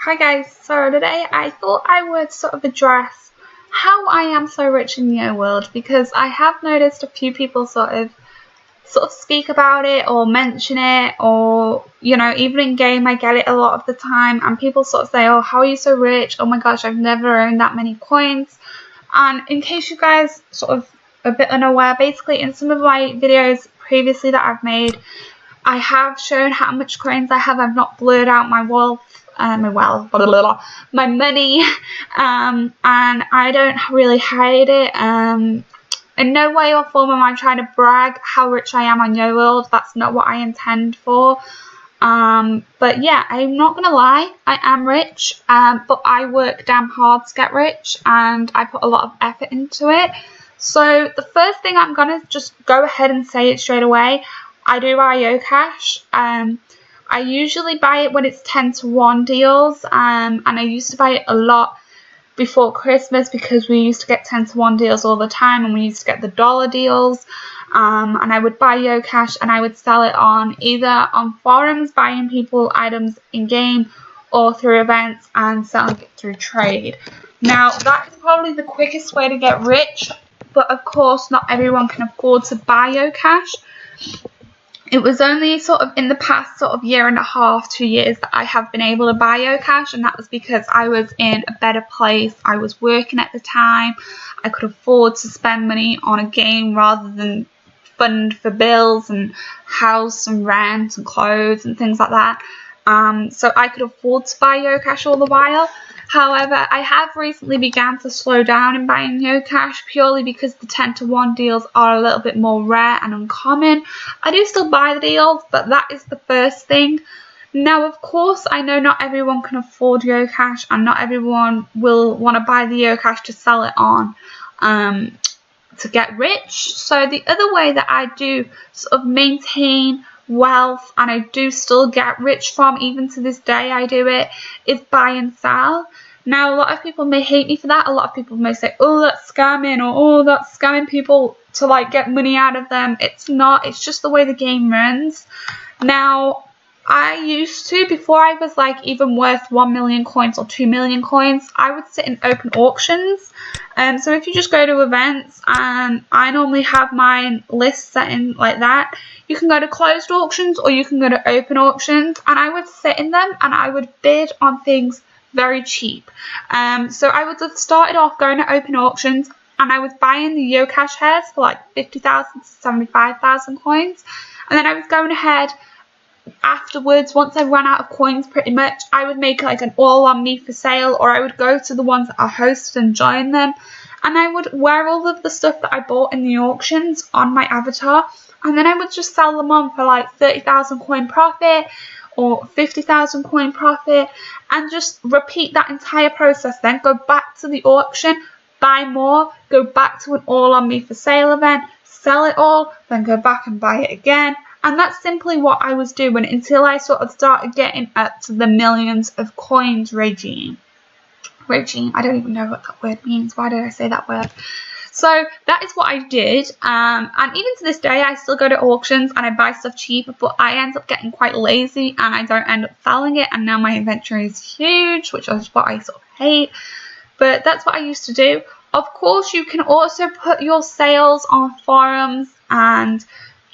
Hi guys, so today I thought I would sort of address how I am so rich in YoWorld, because I have noticed a few people sort of speak about it or mention it, or even in game I get it a lot of the time, and people sort of say, oh, how are you so rich? Oh my gosh, I've never earned that many coins. And in case you guys sort of a bit unaware, basically in some of my videos previously that I've made, I have shown how much coins I have. I've not blurred out my wealth, my money, and I don't really hide it. In no way or form am I trying to brag how rich I am on YoWorld. That's not what I intend for. But yeah, I'm not gonna lie, I am rich, but I work damn hard to get rich, and I put a lot of effort into it. So the first thing I'm gonna just go ahead and say it straight away, I do buy YoCash. I usually buy it when it's 10-to-1 deals, and I used to buy it a lot before Christmas because we used to get 10-to-1 deals all the time, and we used to get the dollar deals. And I would buy YoCash and I would sell it on either on forums, buying people items in game, or through events and selling it through trade. Now that is probably the quickest way to get rich, but of course not everyone can afford to buy YoCash. It was only sort of in the past sort of year and a half, 2 years, that I have been able to buy YoCash, and that was because I was in a better place. I was working at the time. I could afford to spend money on a game rather than fund for bills and house and rent and clothes and things like that. So I could afford to buy YoCash all the while. However, I have recently began to slow down in buying YoCash purely because the 10-to-1 deals are a little bit more rare and uncommon. I do still buy the deals, but that is the first thing. Now, of course, I know not everyone can afford YoCash, and not everyone will want to buy the YoCash to sell it on to get rich. So the other way that I do sort of maintain wealth, and I do still get rich from, even to this day I do it, is buy and sell. Now, a lot of people may hate me for that. A lot of people may say, oh, that's scamming, or oh, that's scamming people to like get money out of them. It's not. It's just the way the game runs. Now, I used to, before I was like even worth 1 million coins or 2 million coins, I would sit in open auctions. So if you just go to events, and I normally have my list set in like that, you can go to closed auctions or you can go to open auctions, and I would sit in them and I would bid on things very cheap. So I would have started off going to open auctions, and I was buying the YoCash hairs for like 50,000 to 75,000 coins, and then I was going ahead afterwards, once I ran out of coins pretty much, I would make like an all on me for sale, or I would go to the ones that are hosted and join them, and I would wear all of the stuff that I bought in the auctions on my avatar, and then I would just sell them on for like 30,000 coin profit or 50,000 coin profit, and just repeat that entire process. Then go back to the auction, buy more, go back to an all on me for sale event, sell it all, then go back and buy it again. And that's simply what I was doing until I sort of started getting up to the millions of coins regime. I don't even know what that word means. Why did I say that word? So that is what I did. And even to this day, I still go to auctions and I buy stuff cheap, but I end up getting quite lazy and I don't end up selling it. And now my inventory is huge, which is what I sort of hate. But that's what I used to do. Of course, you can also put your sales on forums and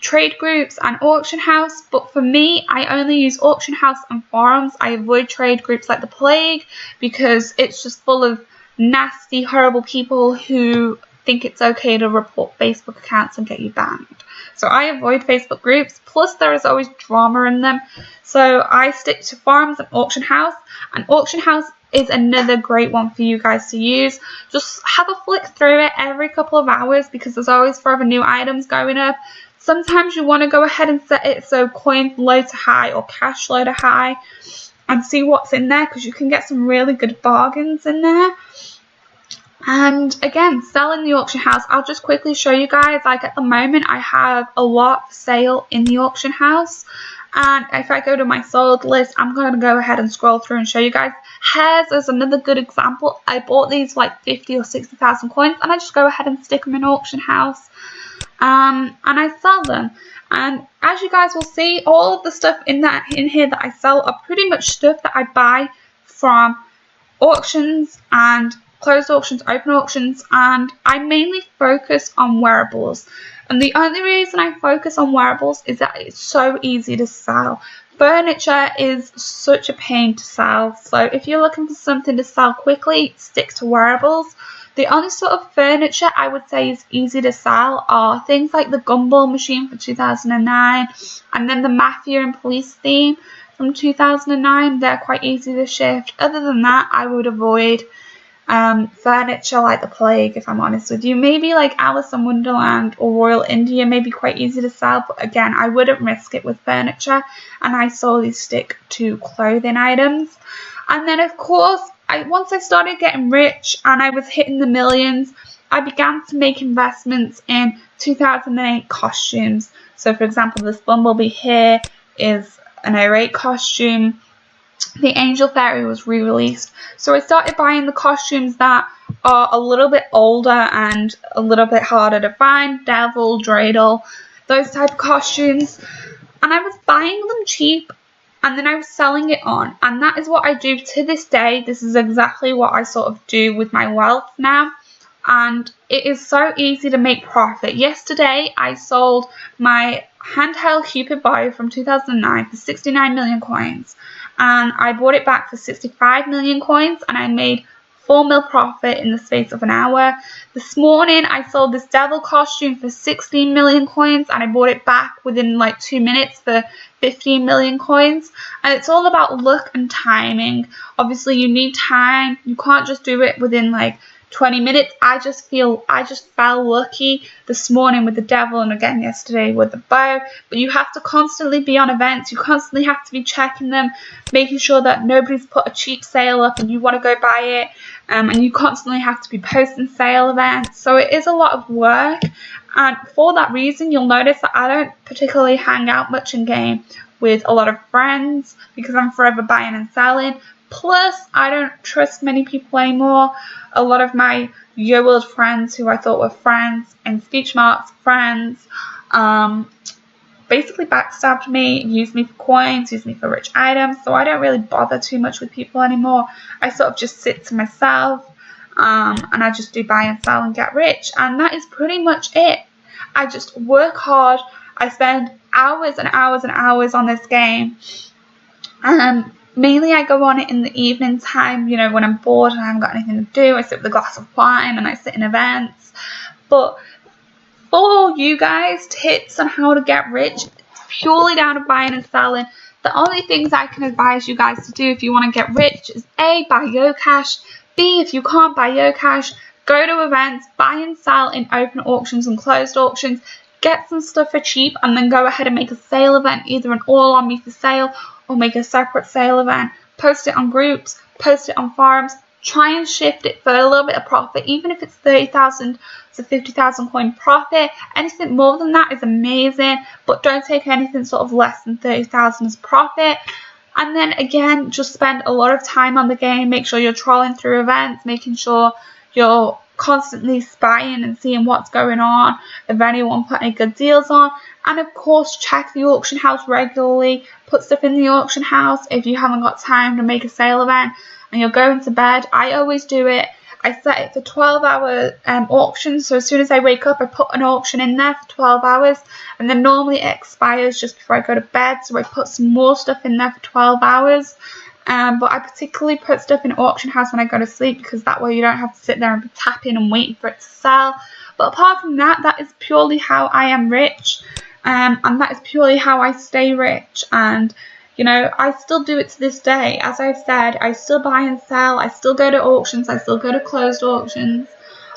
trade groups and auction house, but for me, I only use auction house and forums. I avoid trade groups like the plague because it's just full of nasty, horrible people who think it's okay to report Facebook accounts and get you banned. So I avoid Facebook groups, plus there is always drama in them. So I stick to forums and auction house, and auction house is another great one for you guys to use. Just have a flick through it every couple of hours because there's always forever new items going up. Sometimes you want to go ahead and set it so coins low to high or cash low to high and see what's in there, because you can get some really good bargains in there. And again, selling the auction house, I'll just quickly show you guys. Like at the moment, I have a lot for sale in the auction house. And if I go to my sold list, I'm going to go ahead and scroll through and show you guys. Hairs is another good example. I bought these like 50 or 60,000 coins, and I just go ahead and stick them in auction house. And I sell them. And as you guys will see, all of the stuff in here that I sell are pretty much stuff that I buy from auctions and closed auctions, open auctions, and I mainly focus on wearables. And the only reason I focus on wearables is that it's so easy to sell. Furniture is such a pain to sell, so if you're looking for something to sell quickly, stick to wearables. The only sort of furniture I would say is easy to sell are things like the Gumball machine from 2009 and then the Mafia and Police theme from 2009. They're quite easy to shift. Other than that, I would avoid furniture like the plague, if I'm honest with you. Maybe like Alice in Wonderland or Royal India may be quite easy to sell, but again, I wouldn't risk it with furniture, and I solely stick to clothing items. And then of course, once I started getting rich and I was hitting the millions, I began to make investments in 2008 costumes. So for example, this Bumblebee here is an 08 costume. The Angel Fairy was re-released. So I started buying the costumes that are a little bit older and a little bit harder to find. Devil, Dreidel, those type of costumes. And I was buying them cheap and then I was selling it on. And that is what I do to this day. This is exactly what I sort of do with my wealth now. And it is so easy to make profit. Yesterday I sold my handheld Cupid bow from 2009 for 69 million coins. And I bought it back for 65 million coins and I made 4 mil profit in the space of an hour. This morning I sold this devil costume for 16 million coins and I bought it back within like 2 minutes for 15 million coins. And it's all about luck and timing. Obviously you need time. You can't just do it within like 20 minutes. I just fell lucky this morning with the devil and again yesterday with the bow. But you have to constantly be on events. You constantly have to be checking them, making sure that nobody's put a cheap sale up and you want to go buy it. And you constantly have to be posting sale events. So it is a lot of work. And for that reason, you'll notice that I don't particularly hang out much in game with a lot of friends because I'm forever buying and selling. Plus, I don't trust many people anymore. A lot of my YoWorld friends who I thought were friends, in speech marks, friends, basically backstabbed me, used me for coins, used me for rich items. So I don't really bother too much with people anymore. I sort of just sit to myself and I just do buy and sell and get rich. And that is pretty much it. I just work hard. I spend hours and hours and hours on this game. Mainly I go on it in the evening time, you know, when I'm bored and I haven't got anything to do. I sit with a glass of wine and I sit in events. But for you guys, tips on how to get rich, it's purely down to buying and selling. The only things I can advise you guys to do if you want to get rich is A, buy YoCash. B, if you can't buy YoCash, go to events, buy and sell in open auctions and closed auctions. Get some stuff for cheap and then go ahead and make a sale event, either an all on me for sale or make a separate sale event. Post it on groups, post it on forums, try and shift it for a little bit of profit, even if it's 30,000 to 50,000 coin profit. Anything more than that is amazing, but don't take anything sort of less than 30,000 as profit. And then again, just spend a lot of time on the game. Make sure you're trolling through events, making sure you're constantly spying and seeing what's going on, if anyone put any good deals on. And of course, check the auction house regularly. Put stuff in the auction house if you haven't got time to make a sale event and you're going to bed. I always do it. I set it for 12-hour auctions. So as soon as I wake up, I put an auction in there for 12 hours. And then normally it expires just before I go to bed. So I put some more stuff in there for 12 hours. But I particularly put stuff in auction house when I go to sleep because that way you don't have to sit there and be tapping and waiting for it to sell. But apart from that, that is purely how I am rich. And that is purely how I stay rich. And you know, I still do it to this day. As I've said, I still buy and sell. I still go to auctions. I still go to closed auctions.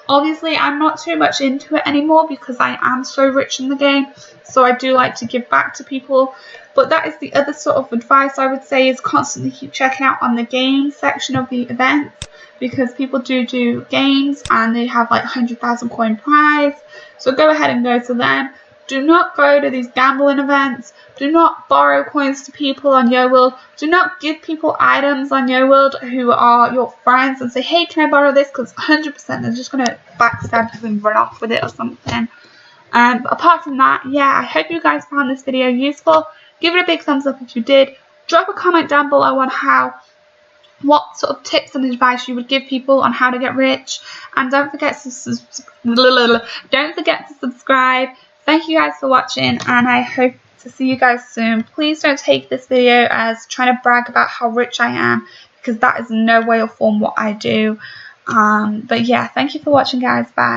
Obviously, I'm not too much into it anymore because I am so rich in the game. So I do like to give back to people. But that is the other sort of advice I would say is constantly keep checking out on the game section of the events. Because people do games and they have like 100,000 coin prize. So go ahead and go to them. Do not go to these gambling events. Do not borrow coins to people on YoWorld. Do not give people items on YoWorld who are your friends and say, hey, can I borrow this? Because 100% they're just going to backstab you and run off with it or something. But apart from that, yeah, I hope you guys found this video useful. Give it a big thumbs up if you did. Drop a comment down below on how what sort of tips and advice you would give people on how to get rich. And don't forget to subscribe. Thank you guys for watching, and I hope to see you guys soon. Please don't take this video as trying to brag about how rich I am, because that is in no way or form what I do. But yeah, thank you for watching, guys. Bye.